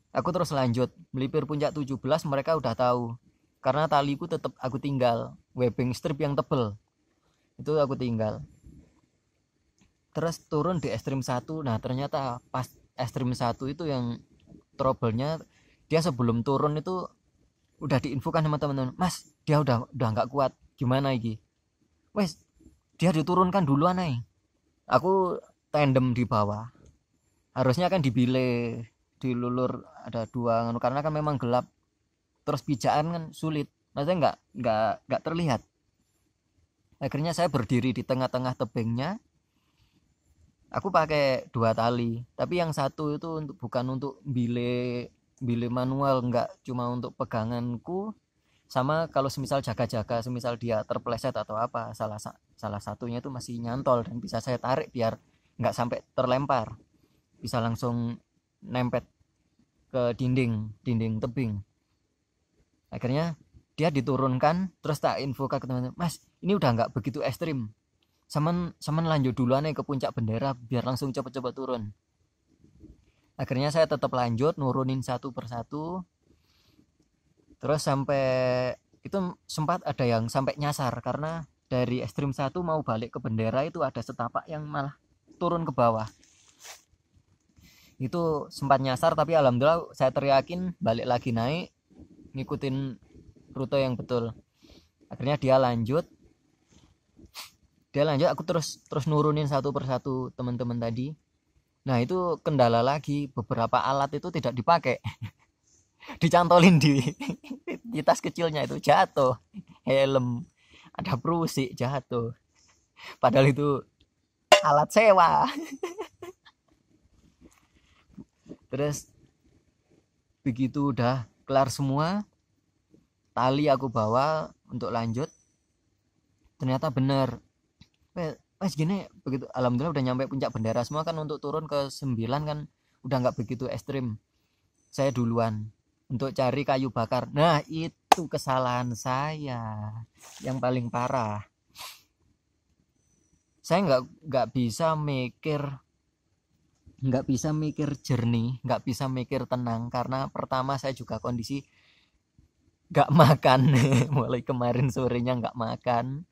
aku terus lanjut melipir puncak 17, mereka udah tahu. Karena taliku tetap aku tinggal, webbing strip yang tebel. Itu aku tinggal. Terus turun di ekstrim 1. Nah, ternyata pas ekstrim 1 itu yang trouble-nya, dia sebelum turun itu udah diinfokan sama teman-teman, Mas, dia udah nggak kuat, gimana iki? Wes, dia diturunkan duluan nih. Aku tandem di bawah. Harusnya kan dibile, dilulur ada dua, karena kan memang gelap. Terus pijakan kan sulit, maksudnya nggak terlihat. Akhirnya saya berdiri di tengah-tengah tebingnya. Aku pakai 2 tali, tapi yang satu itu bukan untuk bile manual, enggak, cuma untuk peganganku, sama kalau semisal jaga-jaga, semisal dia terpeleset atau apa, salah satunya itu masih nyantol dan bisa saya tarik biar enggak sampai terlempar, bisa langsung nempel ke dinding tebing. Akhirnya dia diturunkan, terus tak info ke teman-teman, Mas, ini udah enggak begitu ekstrim, Saman lanjut duluan nih ke puncak bendera biar langsung cepet-cepet turun. Akhirnya saya tetap lanjut nurunin satu persatu. Terus sampai itu sempat ada yang sampai nyasar karena dari ekstrim 1 mau balik ke bendera itu ada setapak yang malah turun ke bawah. Itu sempat nyasar, tapi alhamdulillah saya teriakin balik lagi naik, ngikutin rute yang betul. Akhirnya dia lanjut, aku terus nurunin satu persatu teman-teman tadi. Nah, itu kendala lagi, beberapa alat itu tidak dipakai. Dicantolin di tas kecilnya, itu jatuh. Helm, ada prusik jatuh. Padahal itu alat sewa. Terus begitu udah kelar semua, tali aku bawa untuk lanjut. Ternyata bener, Wes gini, begitu alhamdulillah udah nyampe puncak bendera semua kan, untuk turun ke 9 kan udah nggak begitu ekstrim. Saya duluan untuk cari kayu bakar. Nah, itu kesalahan saya yang paling parah. Saya nggak bisa mikir jernih, nggak bisa mikir tenang, karena pertama saya juga kondisi nggak makan. Mulai kemarin sorenya nggak makan,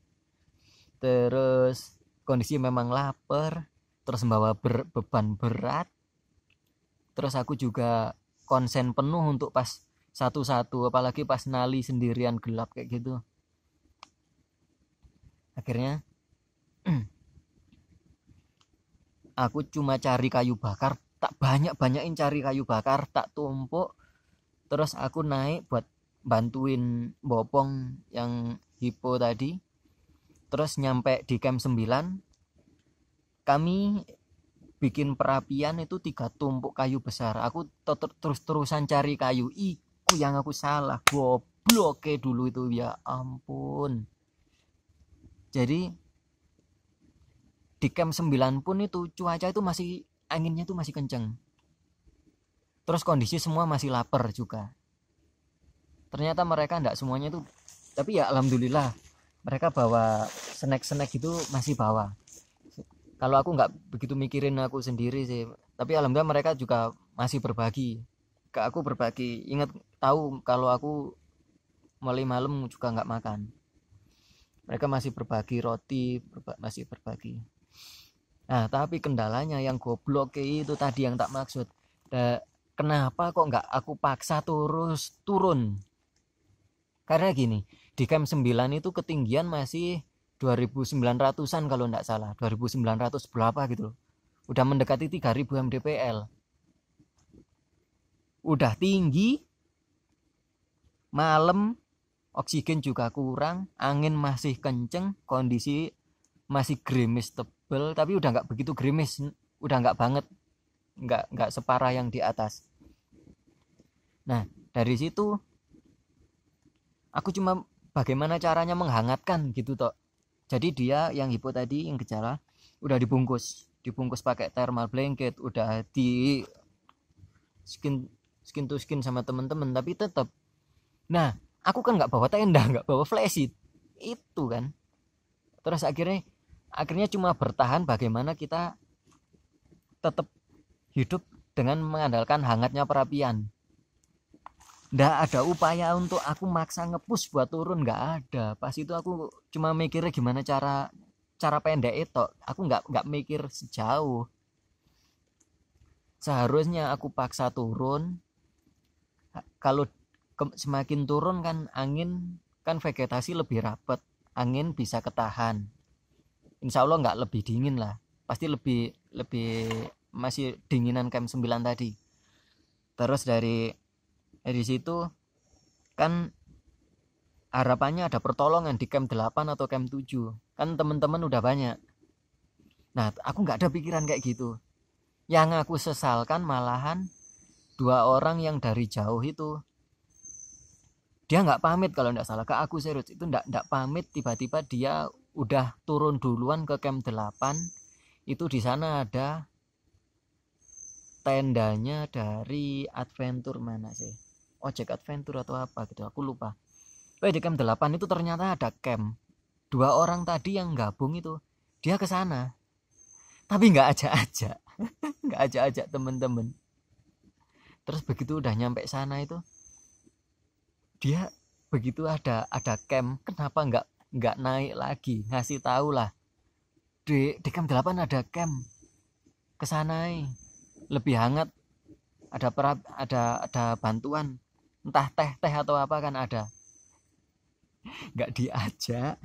terus kondisi memang lapar, terus membawa beban berat, terus aku juga konsen penuh untuk pas satu-satu, apalagi pas nali sendirian gelap kayak gitu. Akhirnya aku cuma cari kayu bakar, tak banyakin cari kayu bakar, tak tumpuk, terus aku naik buat bantuin bopong yang hipo tadi. Terus nyampe di camp 9, kami bikin perapian itu 3 tumpuk kayu besar. Aku terus-terusan cari kayu. Iku yang aku salah, goblok dulu itu, ya ampun. Jadi di camp 9 pun itu cuaca itu masih, anginnya itu masih kenceng. Terus kondisi semua masih lapar juga. Ternyata mereka enggak semuanya itu, tapi ya alhamdulillah mereka bawa snack itu masih bawa. Kalau aku nggak begitu mikirin aku sendiri sih, tapi alhamdulillah mereka juga masih berbagi ke aku, berbagi. Ingat, tahu kalau aku mulai malam juga nggak makan, mereka masih berbagi roti, masih berbagi. Nah, tapi kendalanya yang goblok itu tadi yang tak maksud. Kenapa kok nggak aku paksa turun? Karena gini, di camp 9 itu ketinggian masih 2.900-an kalau enggak salah, 2.900 berapa gitu. Udah mendekati 3.000 mdpl. Udah tinggi, malam, oksigen juga kurang, angin masih kenceng, kondisi masih gerimis tebel, tapi udah nggak begitu gerimis, udah nggak banget, nggak separah yang di atas. Nah, dari situ aku cuma bagaimana caranya menghangatkan gitu toh. Jadi dia yang hipo tadi, yang gejala, udah dibungkus dibungkus pakai thermal blanket, udah di skin to skin sama temen-temen, tapi tetap. Nah, aku kan nggak bawa tenda, nggak bawa flashlight itu kan. Terus akhirnya cuma bertahan bagaimana kita tetap hidup dengan mengandalkan hangatnya perapian. Nggak ada upaya untuk aku maksa ngepush buat turun, nggak ada. Pas itu aku cuma mikirnya gimana cara pendek itu. Aku nggak mikir sejauh. Seharusnya aku paksa turun. Kalau semakin turun kan angin, kan vegetasi lebih rapat, angin bisa ketahan. Insya Allah nggak lebih dingin lah, pasti lebih masih dinginan camp 9 tadi. Terus dari situ kan harapannya ada pertolongan di camp 8 atau camp 7, kan teman-teman udah banyak. Nah, aku nggak ada pikiran kayak gitu. Yang aku sesalkan malahan 2 orang yang dari jauh itu, dia nggak pamit kalau nggak salah ke aku, serius itu nggak pamit, tiba-tiba dia udah turun duluan ke camp 8. Itu di sana ada tendanya dari adventure, mana sih, ojek adventure atau apa gitu, aku lupa. Di camp 8 itu ternyata ada camp. 2 orang tadi yang gabung itu, dia ke sana tapi nggak ajak-ajak nggak ajak-ajak temen-temen. Terus begitu udah nyampe sana itu, dia begitu ada camp, kenapa nggak naik lagi, ngasih tahu lah, di camp 8 ada camp, kesana lebih hangat, ada bantuan, entah teh atau apa kan ada. Nggak diajak,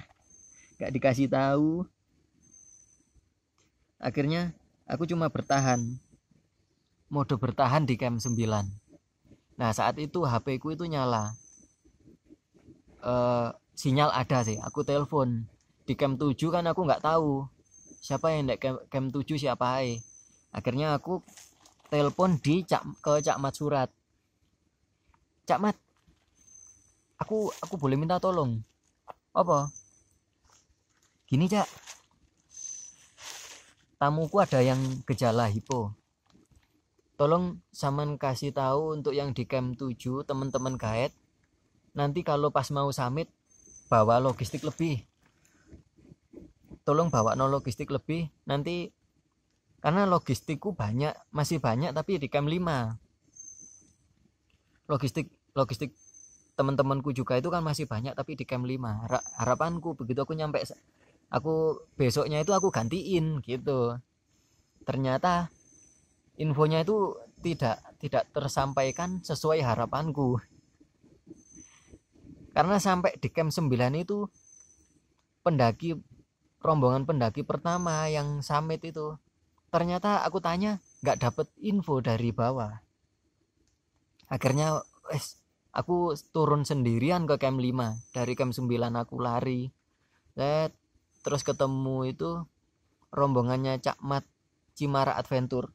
nggak dikasih tahu. Akhirnya aku cuma mode bertahan di camp 9. Nah, saat itu HP ku itu nyala, sinyal ada sih, aku telepon di camp 7 kan, aku nggak tahu siapa yang di camp 7 siapa. Akhirnya aku telepon ke Cak Mat Surat. Cak Mat, aku boleh minta tolong? Apa? Gini Cak, tamuku ada yang gejala hipo. Tolong saman kasih tahu untuk yang di camp 7 teman-teman guide, nanti kalau pas mau summit bawa logistik lebih. Tolong bawa logistik lebih nanti, karena logistikku masih banyak tapi di camp 5. Logistik teman-temanku juga itu kan masih banyak tapi di camp 5. Harapanku begitu aku nyampe, aku besoknya itu aku gantiin gitu. Ternyata infonya itu tidak tersampaikan sesuai harapanku. Karena sampai di camp 9 itu rombongan pendaki pertama yang summit itu, ternyata aku tanya nggak dapet info dari bawah. Akhirnya aku turun sendirian ke camp 5. Dari camp 9 aku lari, terus ketemu itu rombongannya Cak Mat Cimara Adventure.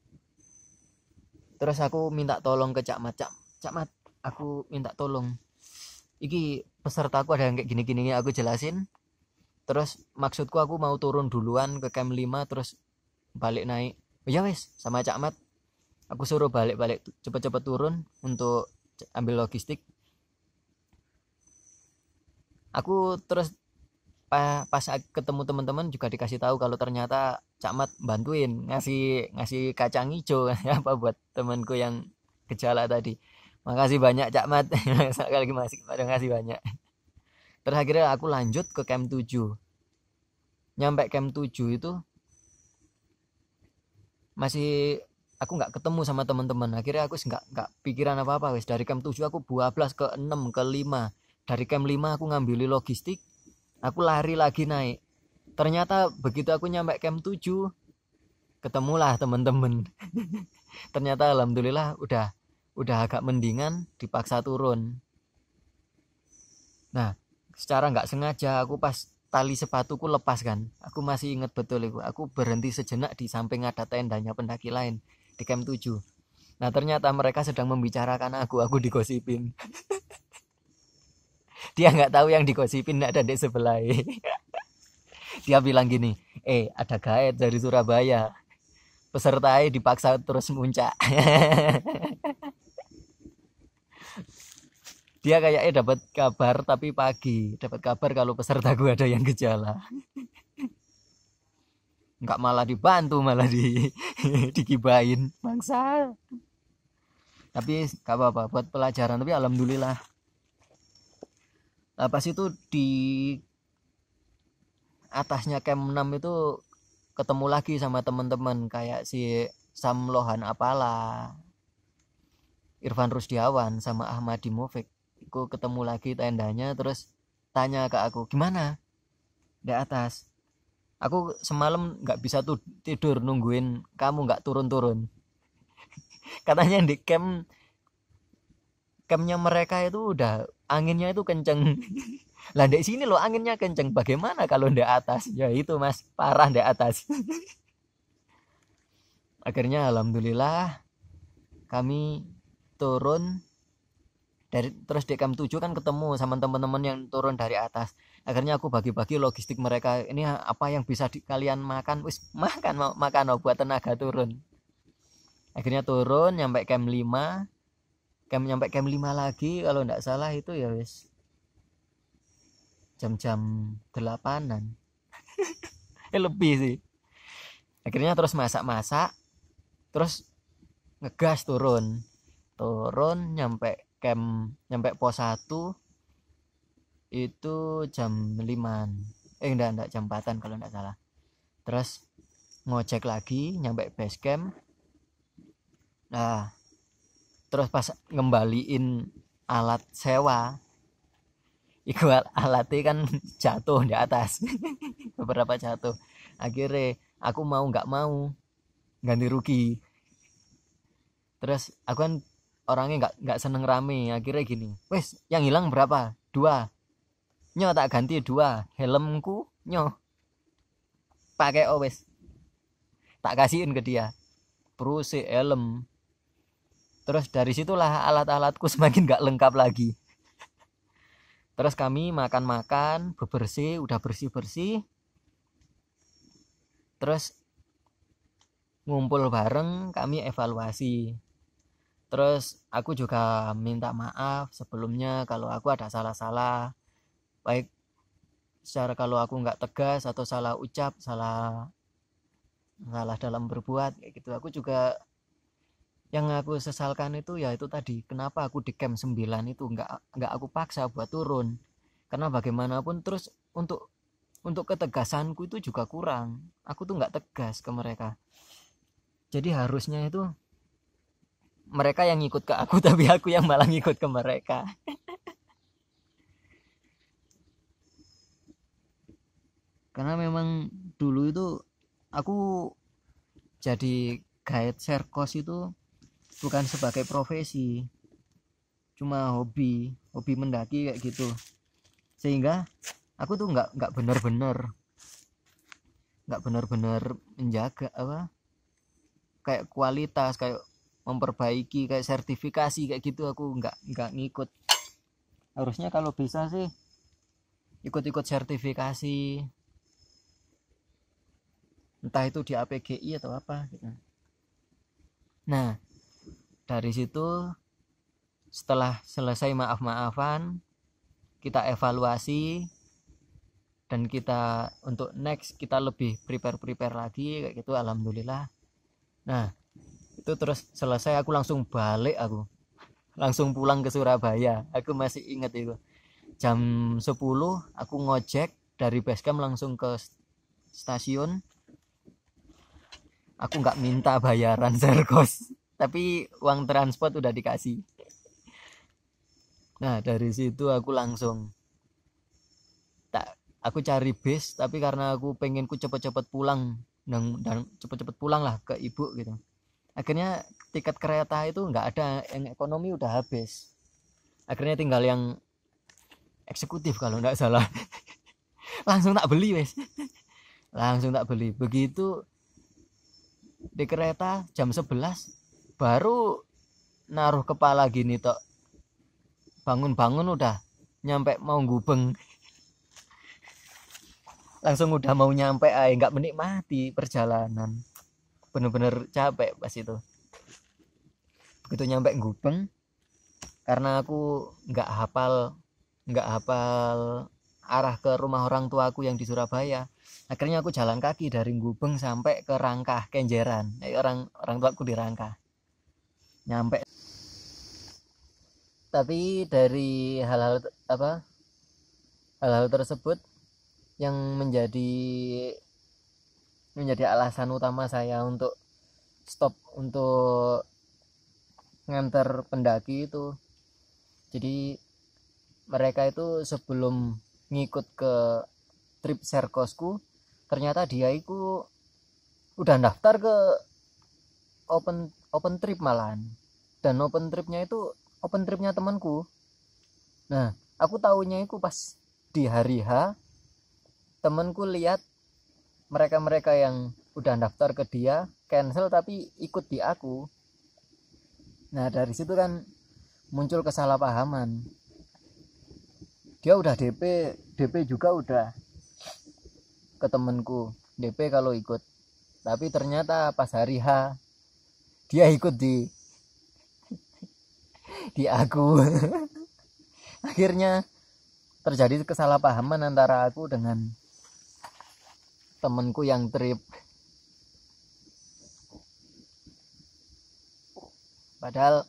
Terus aku minta tolong ke Cak Mat, Cak Mat, aku minta tolong, iki pesertaku ada yang kayak gini-gini, aku jelasin. Terus maksudku aku mau turun duluan ke camp 5 terus balik naik. Ya wes, sama Cak Mat aku suruh balik cepet-cepet turun untuk ambil logistik. Aku terus pas ketemu teman-teman juga dikasih tahu kalau ternyata Cak Mat bantuin ngasih kacang hijau apa buat temanku yang gejala tadi. Makasih banyak Cak Mat. Sekali lagi makasih banyak. Terus akhirnya aku lanjut ke camp 7. Nyampe camp 7 itu masih aku nggak ketemu sama teman-teman. Akhirnya aku nggak pikiran apa-apa wes. Dari camp 7 aku bablas ke 6 ke 5. Dari camp 5 aku ngambil logistik, aku lari lagi naik. Ternyata begitu aku nyampe camp 7, ketemulah teman-teman. Ternyata alhamdulillah udah agak mendingan, dipaksa turun. Nah, secara nggak sengaja aku pas tali sepatuku lepas kan, aku masih inget betul itu. Aku berhenti sejenak di samping ada tendanya pendaki lain di camp 7. Nah, ternyata mereka sedang membicarakan aku digosipin. Dia nggak tahu yang digosipin ada di sebelah. Dia bilang gini, ada guide dari Surabaya, peserta dipaksa terus muncak. Dia kayaknya dapat kabar tapi pagi, dapat kabar kalau pesertaku ada yang gejala. Enggak, malah dibantu, malah digibain bangsa. Tapi gak apa-apa, buat pelajaran. Tapi alhamdulillah pas itu di atasnya camp 6 itu ketemu lagi sama teman-teman kayak si Sam Lohan Apala, Irfan Rusdiawan sama Ahmad Dimovic. Aku ketemu lagi tendanya, terus tanya ke aku, gimana di atas? Aku semalam nggak bisa tidur nungguin kamu nggak turun-turun. Katanya di campnya mereka itu udah anginnya itu kenceng. Lah di sini loh anginnya kenceng. Bagaimana kalau di atas? Ya itu mas, parah di atas. Akhirnya alhamdulillah kami turun terus di camp 7 kan ketemu sama teman-teman yang turun dari atas. Akhirnya aku bagi-bagi logistik mereka, ini apa yang bisa kalian makan, wis makan buat tenaga turun. Akhirnya turun nyampe camp 5, nyampe camp 5 lagi kalau enggak salah itu ya wis jam-jam 8-an. Lebih sih. Akhirnya terus masak-masak, terus ngegas turun nyampe pos 1 itu jam 5-an. Enggak jam 4-an kalau enggak salah. Terus ngojek lagi nyampe base camp. Nah, terus pas ngembaliin alat sewa, iku alatnya kan jatuh di atas. Beberapa jatuh. Akhirnya aku mau nggak mau ganti rugi. Terus aku kan orangnya nggak seneng rame. Akhirnya gini, wes yang hilang berapa? 2. Nyo tak ganti 2. Helmku nyo pakai wes tak kasihin ke dia. Perusik helm. Terus dari situlah alat-alatku semakin nggak lengkap lagi. Terus kami makan-makan, bebersih, udah bersih-bersih. Terus ngumpul bareng, kami evaluasi. Terus aku juga minta maaf sebelumnya kalau aku ada salah-salah. Baik secara kalau aku nggak tegas atau salah ucap, salah dalam berbuat kayak gitu. Aku juga yang aku sesalkan itu ya itu tadi, kenapa aku di camp 9 itu nggak aku paksa buat turun. Karena bagaimanapun terus untuk ketegasanku itu juga kurang. Aku tuh nggak tegas ke mereka. Jadi harusnya itu mereka yang ngikut ke aku, tapi aku yang malah ngikut ke mereka. Karena memang dulu itu aku jadi guide serkos itu bukan sebagai profesi, cuma hobi mendaki kayak gitu. Sehingga aku tuh nggak benar-benar menjaga apa kayak kualitas, kayak memperbaiki, kayak sertifikasi kayak gitu. Aku nggak ngikut. Harusnya kalau bisa sih ikut-ikut sertifikasi, entah itu di APGI atau apa gitu. Nah dari situ setelah selesai maaf-maafan, kita evaluasi dan kita untuk next kita lebih prepare lagi kayak gitu. Alhamdulillah. Nah itu terus selesai aku langsung balik, aku langsung pulang ke Surabaya. Aku masih ingat itu jam 10 aku ngojek dari basecamp langsung ke stasiun. Aku nggak minta bayaran serkos, tapi uang transport udah dikasih. Nah dari situ aku langsung aku cari bis, tapi karena aku pengenku cepet-cepet pulang dan cepet-cepet pulang lah ke ibu gitu. Akhirnya tiket kereta itu nggak ada, yang ekonomi udah habis. Akhirnya tinggal yang eksekutif kalau nggak salah. Langsung tak beli wes. Langsung tak beli. Begitu di kereta jam 11 baru naruh kepala gini tok. Bangun-bangun udah nyampe mau Gubeng. Langsung udah mau nyampe nggak menikmati perjalanan. bener-bener capek pas itu. Begitu nyampe Gubeng, karena aku nggak hafal arah ke rumah orang tuaku yang di Surabaya, akhirnya aku jalan kaki dari Gubeng sampai ke Rangkah Kenjeran. Orang orang tuaku di Rangkah. Nyampe, tapi dari hal-hal tersebut yang menjadi alasan utama saya untuk stop untuk nganter pendaki itu. Jadi mereka itu sebelum ngikut ke trip Serkosku, ternyata dia itu udah daftar ke open trip malahan. Dan open tripnya temanku. Nah, aku tahunya itu pas di hari H, temanku lihat mereka-mereka yang udah daftar ke dia cancel tapi ikut di aku. Nah, dari situ kan muncul kesalahpahaman. Dia udah DP juga udah ke temenku, DP kalau ikut. Tapi ternyata pas hari H dia ikut di aku. Akhirnya terjadi kesalahpahaman antara aku dengan temenku yang trip. Padahal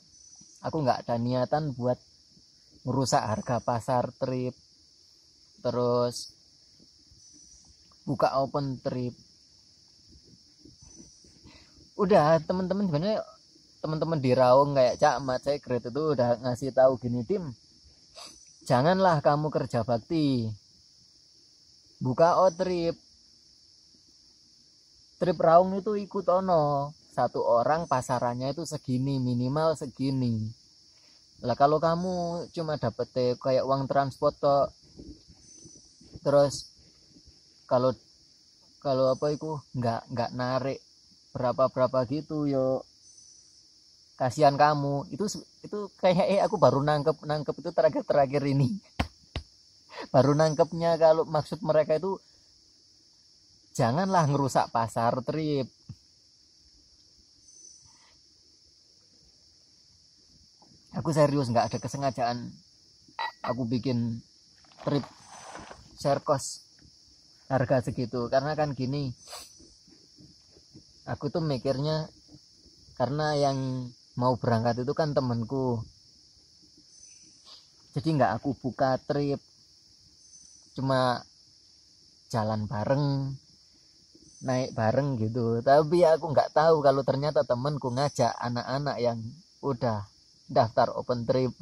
aku nggak ada niatan buat merusak harga pasar trip, terus buka open trip. Udah teman-teman, sebenarnya teman-teman di Raung kayak Cak Mat, saya Grade itu udah ngasih tahu gini, Tim, janganlah kamu kerja bakti, buka trip Raung itu ikut ono, satu orang pasarannya itu segini, minimal segini lah. Kalau kamu cuma dapet kayak uang transport toh, terus kalau apa itu nggak narik berapa gitu, yo kasihan kamu. Itu kayak aku baru nangkep itu terakhir ini. Baru nangkepnya kalau maksud mereka itu janganlah ngerusak pasar trip. Aku serius, nggak ada kesengajaan aku bikin trip Serkos harga segitu. Karena kan gini, aku tuh mikirnya karena yang mau berangkat itu kan temenku, jadi nggak aku buka trip, cuma jalan bareng, naik bareng gitu. Tapi aku nggak tahu kalau ternyata temenku ngajak anak-anak yang udah daftar open trip.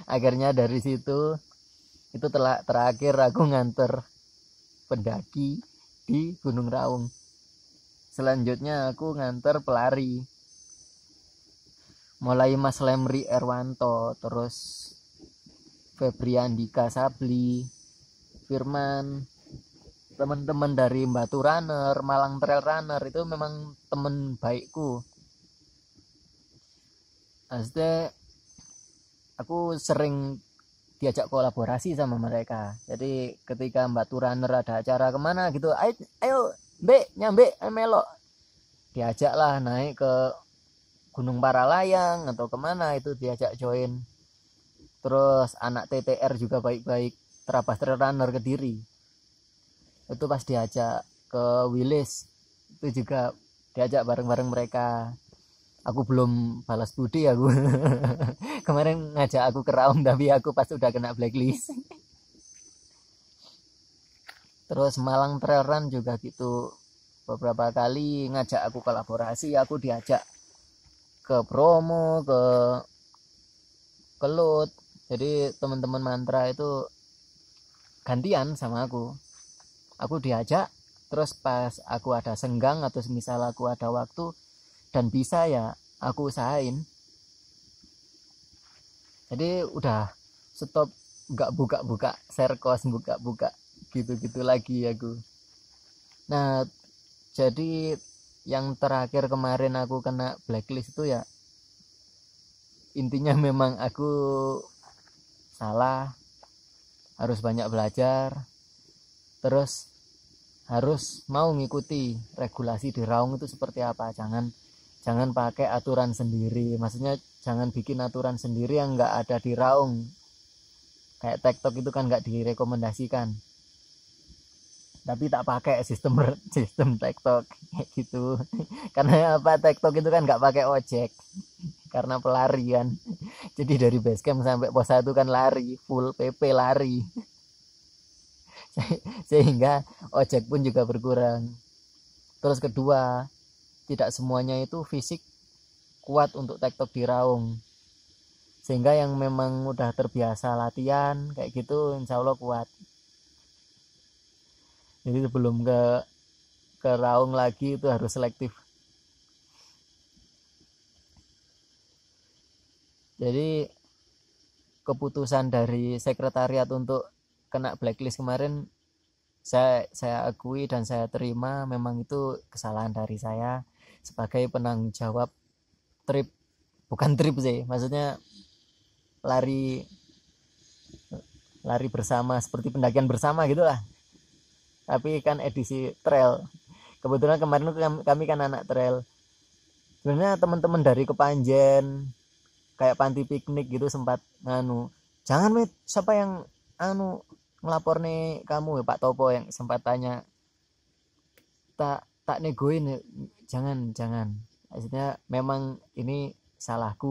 Akhirnya dari situ, itu terakhir aku nganter pendaki di Gunung Raung. Selanjutnya aku nganter pelari, mulai Mas Lemri Erwanto, terus Febriandika Sabli, Firman, teman-teman dari Batu Runner, Malang Trail Runner, itu memang temen baikku. Maksudnya aku sering diajak kolaborasi sama mereka. Jadi ketika Batu Runner ada acara kemana gitu, ayo Mbak, nyambe melok, diajak lah naik ke Gunung Paralayang atau kemana, itu diajak join. Terus anak TTR juga baik-baik, Terabas Trail Runner Kediri, itu pas diajak ke Wilis, itu juga diajak bareng-bareng mereka. Aku belum balas budi aku. Kemarin ngajak aku ke Raung tapi aku pas udah kena blacklist. Terus Malang Trail Run juga gitu, beberapa kali ngajak aku kolaborasi, aku diajak ke Bromo, ke Kelut. Jadi teman-teman Mantra itu gantian sama aku diajak. Terus pas aku ada senggang atau misal aku ada waktu dan bisa, ya aku usahain. Jadi udah stop, nggak buka-buka Serkos, buka-buka gitu-gitu lagi aku. Nah, jadi yang terakhir kemarin aku kena blacklist itu ya intinya memang aku salah, harus banyak belajar. Terus harus mau ngikuti regulasi di Raung itu seperti apa. Jangan pakai aturan sendiri, maksudnya jangan bikin aturan sendiri yang nggak ada di Raung. Kayak TikTok itu kan nggak direkomendasikan, tapi tak pakai sistem TikTok kayak gitu. Karena apa, TikTok itu kan nggak pakai ojek karena pelarian. Jadi dari base camp sampai pos 1 kan lari, full PP lari. Sehingga ojek pun juga berkurang. Terus kedua, tidak semuanya itu fisik kuat untuk TikTok di Raung. Sehingga yang memang udah terbiasa latihan kayak gitu insya Allah kuat. Jadi sebelum ke Raung lagi itu harus selektif. Jadi keputusan dari sekretariat untuk kena blacklist kemarin saya akui dan saya terima, memang itu kesalahan dari saya sebagai penanggung jawab trip, bukan trip sih, maksudnya lari bersama seperti pendakian bersama gitulah, tapi kan edisi trail. Kebetulan kemarin kami kan anak trail. Sebenarnya teman-teman dari Kepanjen kayak panti piknik gitu sempat jangan mit, siapa yang ngelapor nih kamu ya, Pak Topo yang sempat tanya, tak negoin, jangan, maksudnya memang ini salahku.